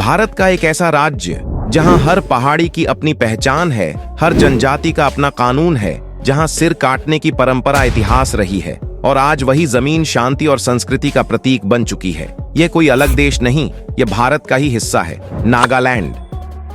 भारत का एक ऐसा राज्य जहां हर पहाड़ी की अपनी पहचान है, हर जनजाति का अपना कानून है, जहां सिर काटने की परंपरा इतिहास रही है और आज वही जमीन शांति और संस्कृति का प्रतीक बन चुकी है। यह कोई अलग देश नहीं, यह भारत का ही हिस्सा है, नागालैंड।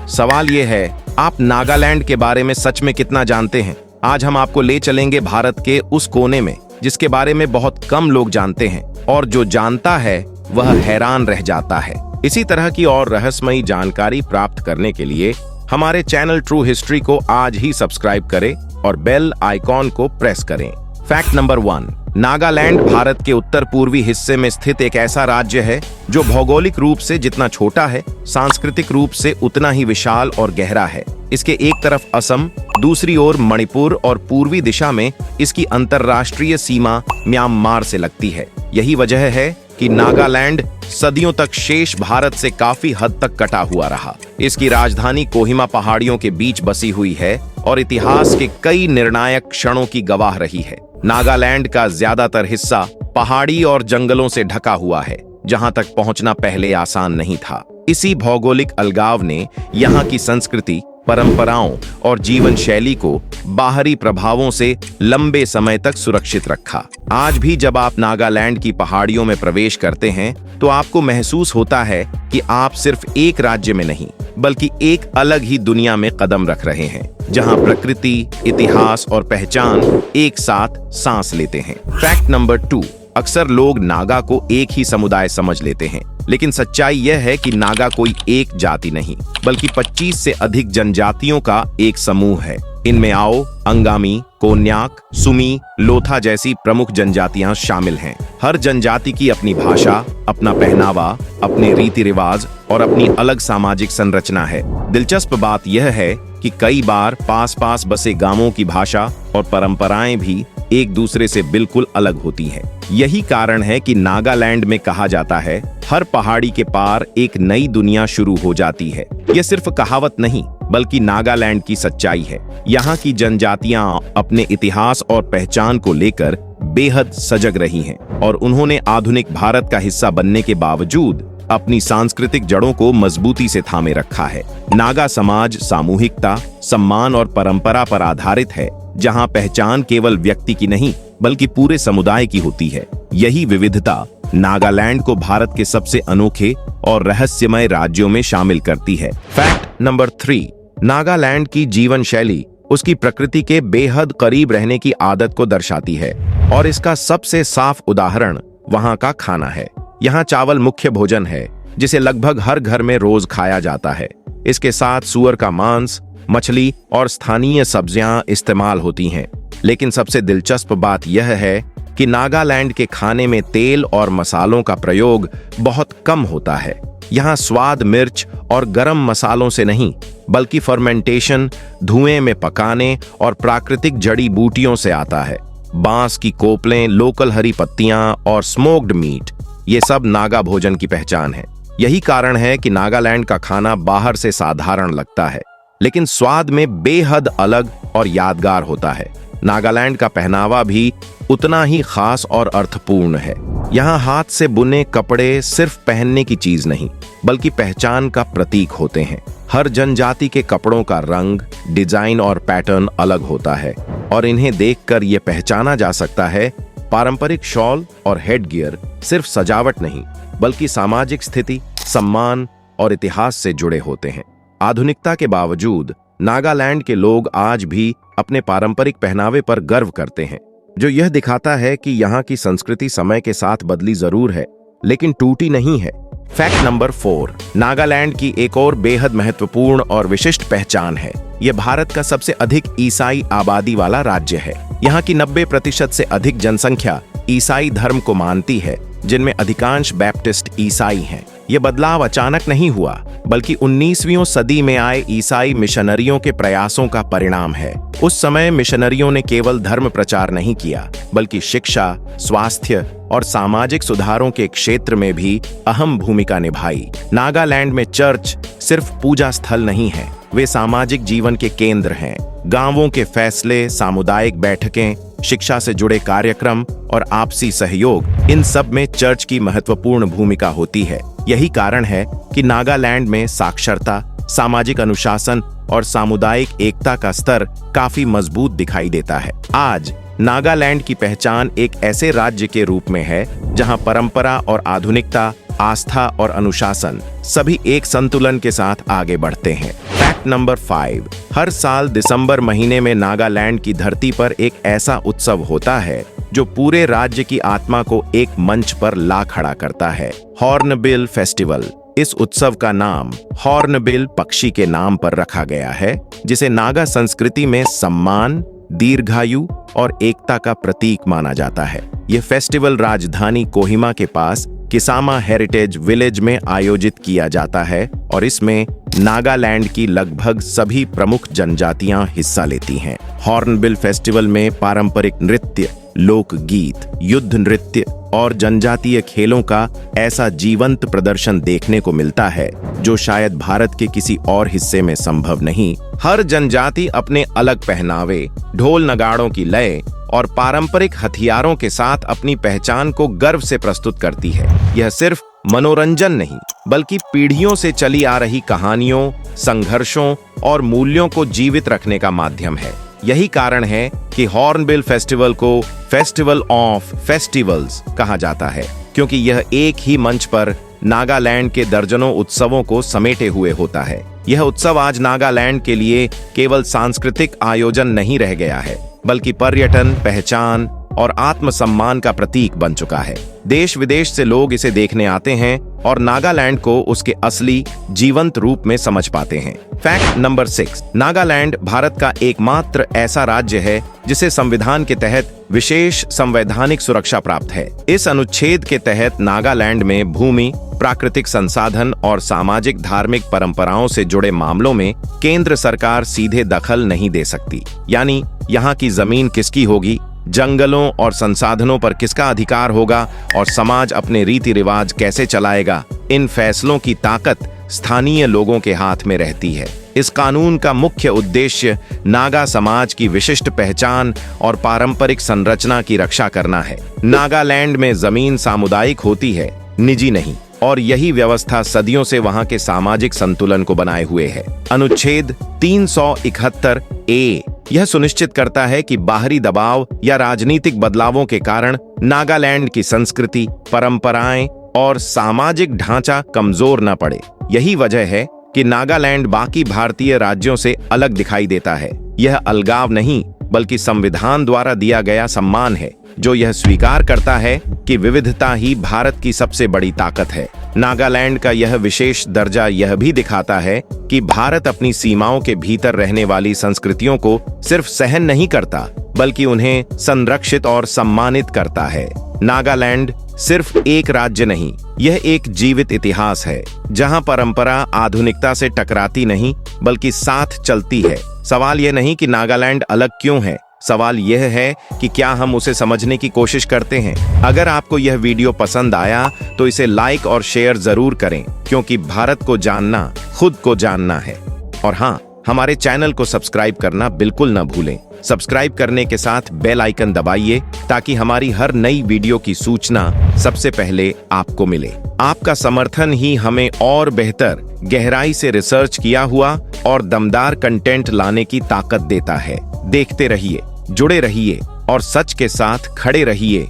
सवाल यह है, आप नागालैंड के बारे में सच में कितना जानते हैं? आज हम आपको ले चलेंगे भारत के उस कोने में जिसके बारे में बहुत कम लोग जानते हैं, और जो जानता है वह हैरान रह जाता है। इसी तरह की और रहस्यमयी जानकारी प्राप्त करने के लिए हमारे चैनल ट्रू हिस्ट्री को आज ही सब्सक्राइब करें और बेल आइकॉन को प्रेस करें। फैक्ट नंबर 1, नागालैंड भारत के उत्तर पूर्वी हिस्से में स्थित एक ऐसा राज्य है जो भौगोलिक रूप से जितना छोटा है, सांस्कृतिक रूप से उतना ही विशाल और गहरा है। इसके एक तरफ असम, दूसरी ओर मणिपुर और पूर्वी दिशा में इसकी अंतर्राष्ट्रीय सीमा म्यांमार से लगती है। यही वजह है कि नागालैंड सदियों तक शेष भारत से काफी हद तक कटा हुआ रहा। इसकी राजधानी कोहिमा पहाड़ियों के बीच बसी हुई है और इतिहास के कई निर्णायक क्षणों की गवाह रही है। नागालैंड का ज्यादातर हिस्सा पहाड़ी और जंगलों से ढका हुआ है, जहां तक पहुंचना पहले आसान नहीं था। इसी भौगोलिक अलगाव ने यहाँ की संस्कृति, परंपराओं और जीवन शैली को बाहरी प्रभावों से लंबे समय तक सुरक्षित रखा। आज भी जब आप नागालैंड की पहाड़ियों में प्रवेश करते हैं तो आपको महसूस होता है कि आप सिर्फ एक राज्य में नहीं बल्कि एक अलग ही दुनिया में कदम रख रहे हैं, जहां प्रकृति, इतिहास और पहचान एक साथ सांस लेते हैं। फैक्ट नंबर 2, अक्सर लोग नागा को एक ही समुदाय समझ लेते हैं, लेकिन सच्चाई यह है कि नागा कोई एक जाति नहीं बल्कि 25 से अधिक जनजातियों का एक समूह है। इनमें आओ, अंगामी, कोन्याक, सुमी, लोथा जैसी प्रमुख जनजातियां शामिल हैं। हर जनजाति की अपनी भाषा, अपना पहनावा, अपने रीति रिवाज और अपनी अलग सामाजिक संरचना है। दिलचस्प बात यह है कि कई बार पास पास बसे गांवों की भाषा और परंपराएं भी एक दूसरे से बिल्कुल अलग होती हैं। यही कारण है कि नागालैंड में कहा जाता है, हर पहाड़ी के पार एक नई दुनिया शुरू हो जाती है। यह सिर्फ कहावत नहीं बल्कि नागालैंड की सच्चाई है। यहाँ की जनजातियां अपने इतिहास और पहचान को लेकर बेहद सजग रही हैं और उन्होंने आधुनिक भारत का हिस्सा बनने के बावजूद अपनी सांस्कृतिक जड़ों को मजबूती से थामे रखा है। नागा समाज सामूहिकता, सम्मान और परंपरा पर आधारित है, जहां पहचान केवल व्यक्ति की नहीं बल्कि पूरे समुदाय की होती है। यही विविधता नागालैंड को भारत के सबसे अनोखे और रहस्यमय राज्यों में शामिल करती है। फैक्ट नंबर 3, नागालैंड की जीवन शैली उसकी प्रकृति के बेहद करीब रहने की आदत को दर्शाती है और इसका सबसे साफ उदाहरण वहां का खाना है। यहाँ चावल मुख्य भोजन है जिसे लगभग हर घर में रोज खाया जाता है। इसके साथ सूअर का मांस, मछली और स्थानीय सब्जियां इस्तेमाल होती हैं। लेकिन सबसे दिलचस्प बात यह है कि नागालैंड के खाने में तेल और मसालों का प्रयोग बहुत कम होता है। यहाँ स्वाद मिर्च और गरम मसालों से नहीं बल्कि फर्मेंटेशन, धुएं में पकाने और प्राकृतिक जड़ी बूटियों से आता है। बांस की कोपलें, लोकल हरी पत्तियां और स्मोक्ड मीट, ये सब नागा भोजन की पहचान है। यही कारण है कि नागालैंड का खाना बाहर से साधारण लगता है लेकिन स्वाद में बेहद अलग और यादगार होता है। नागालैंड का पहनावा भी उतना ही खास और अर्थपूर्ण है। यहाँ हाथ से बुने कपड़े सिर्फ पहनने की चीज नहीं बल्कि पहचान का प्रतीक होते हैं। हर जनजाति के कपड़ों का रंग, डिजाइन और पैटर्न अलग होता है और इन्हें देखकर यह पहचाना जा सकता है पारंपरिक शॉल और हेडगियर सिर्फ सजावट नहीं बल्कि सामाजिक स्थिति, सम्मान और इतिहास से जुड़े होते हैं। आधुनिकता के बावजूद नागालैंड के लोग आज भी अपने पारंपरिक पहनावे पर गर्व करते हैं, जो यह दिखाता है कि यहाँ की संस्कृति समय के साथ बदली जरूर है लेकिन टूटी नहीं है। फैक्ट नंबर 4, नागालैंड की एक और बेहद महत्वपूर्ण और विशिष्ट पहचान है। यह भारत का सबसे अधिक ईसाई आबादी वाला राज्य है। यहाँ की 90% से अधिक जनसंख्या ईसाई धर्म को मानती है, जिनमें अधिकांश बैप्टिस्ट ईसाई हैं। यह बदलाव अचानक नहीं हुआ बल्कि 19वीं सदी में आए ईसाई मिशनरियों के प्रयासों का परिणाम है। उस समय मिशनरियों ने केवल धर्म प्रचार नहीं किया बल्कि शिक्षा, स्वास्थ्य और सामाजिक सुधारों के क्षेत्र में भी अहम भूमिका निभाई। नागालैंड में चर्च सिर्फ पूजा स्थल नहीं है, वे सामाजिक जीवन के केंद्र हैं। गांवों के फैसले, सामुदायिक बैठकें, शिक्षा से जुड़े कार्यक्रम और आपसी सहयोग, इन सब में चर्च की महत्वपूर्ण भूमिका होती है। यही कारण है कि नागालैंड में साक्षरता, सामाजिक अनुशासन और सामुदायिक एकता का स्तर काफी मजबूत दिखाई देता है। आज नागालैंड की पहचान एक ऐसे राज्य के रूप में है जहां परंपरा और आधुनिकता, आस्था और अनुशासन सभी एक संतुलन के साथ आगे बढ़ते हैं। फैक्ट नंबर 5, हर साल दिसंबर महीने में नागालैंड की धरती पर एक ऐसा उत्सव होता है जो पूरे राज्य की आत्मा को एक मंच पर ला खड़ा करता है, हॉर्नबिल फेस्टिवल। इस उत्सव का नाम हॉर्नबिल पक्षी के नाम पर रखा गया है, जिसे नागा संस्कृति में सम्मान, दीर्घायु और एकता का प्रतीक माना जाता है। यह फेस्टिवल राजधानी कोहिमा के पास किसामा हेरिटेज विलेज में आयोजित किया जाता है और इसमें नागालैंड की लगभग सभी प्रमुख जनजातियां हिस्सा लेती हैं। हॉर्नबिल फेस्टिवल में पारंपरिक नृत्य, लोकगीत, युद्ध नृत्य और जनजातीय खेलों का ऐसा जीवंत प्रदर्शन देखने को मिलता है जो शायद भारत के किसी और हिस्से में संभव नहीं। हर जनजाति अपने अलग पहनावे, ढोल नगाड़ों की लय और पारंपरिक हथियारों के साथ अपनी पहचान को गर्व से प्रस्तुत करती है। यह सिर्फ मनोरंजन नहीं, बल्कि पीढ़ियों से चली आ रही कहानियों, संघर्षों और मूल्यों को जीवित रखने का माध्यम है। यही कारण है कि हॉर्नबिल फेस्टिवल को फेस्टिवल ऑफ फेस्टिवल्स कहा जाता है, क्योंकि यह एक ही मंच पर नागालैंड के दर्जनों उत्सवों को समेटे हुए होता है। यह उत्सव आज नागालैंड के लिए केवल सांस्कृतिक आयोजन नहीं रह गया है, बल्कि पर्यटन, पहचान और आत्मसम्मान का प्रतीक बन चुका है। देश विदेश से लोग इसे देखने आते हैं और नागालैंड को उसके असली जीवंत रूप में समझ पाते हैं। फैक्ट नंबर 6, नागालैंड भारत का एकमात्र ऐसा राज्य है जिसे संविधान के तहत विशेष संवैधानिक सुरक्षा प्राप्त है। इस अनुच्छेद के तहत नागालैंड में भूमि, प्राकृतिक संसाधन और सामाजिक धार्मिक परंपराओं से जुड़े मामलों में केंद्र सरकार सीधे दखल नहीं दे सकती। यानी यहाँ की जमीन किसकी होगी, जंगलों और संसाधनों पर किसका अधिकार होगा और समाज अपने रीति रिवाज कैसे चलाएगा, इन फैसलों की ताकत स्थानीय लोगों के हाथ में रहती है। इस कानून का मुख्य उद्देश्य नागा समाज की विशिष्ट पहचान और पारंपरिक संरचना की रक्षा करना है। नागालैंड में जमीन सामुदायिक होती है, निजी नहीं, और यही व्यवस्था सदियों से वहां के सामाजिक संतुलन को बनाए हुए है। अनुच्छेद 371 ए यह सुनिश्चित करता है कि बाहरी दबाव या राजनीतिक बदलावों के कारण नागालैंड की संस्कृति, परंपराएं और सामाजिक ढांचा कमजोर न पड़े। यही वजह है कि नागालैंड बाकी भारतीय राज्यों से अलग दिखाई देता है। यह अलगाव नहीं, बल्कि संविधान द्वारा दिया गया सम्मान है, जो यह स्वीकार करता है कि विविधता ही भारत की सबसे बड़ी ताकत है। नागालैंड का यह विशेष दर्जा यह भी दिखाता है कि भारत अपनी सीमाओं के भीतर रहने वाली संस्कृतियों को सिर्फ सहन नहीं करता, बल्कि उन्हें संरक्षित और सम्मानित करता है। नागालैंड सिर्फ एक राज्य नहीं, यह एक जीवित इतिहास है, जहां परंपरा आधुनिकता से टकराती नहीं, बल्कि साथ चलती है। सवाल यह नहीं कि नागालैंड अलग क्यों है, सवाल यह है कि क्या हम उसे समझने की कोशिश करते हैं। अगर आपको यह वीडियो पसंद आया तो इसे लाइक और शेयर जरूर करें, क्योंकि भारत को जानना खुद को जानना है। और हाँ, हमारे चैनल को सब्सक्राइब करना बिल्कुल न भूलें। सब्सक्राइब करने के साथ बेल आइकन दबाइए ताकि हमारी हर नई वीडियो की सूचना सबसे पहले आपको मिले। आपका समर्थन ही हमें और बेहतर, गहराई से रिसर्च किया हुआ और दमदार कंटेंट लाने की ताकत देता है। देखते रहिए, जुड़े रहिए और सच के साथ खड़े रहिए।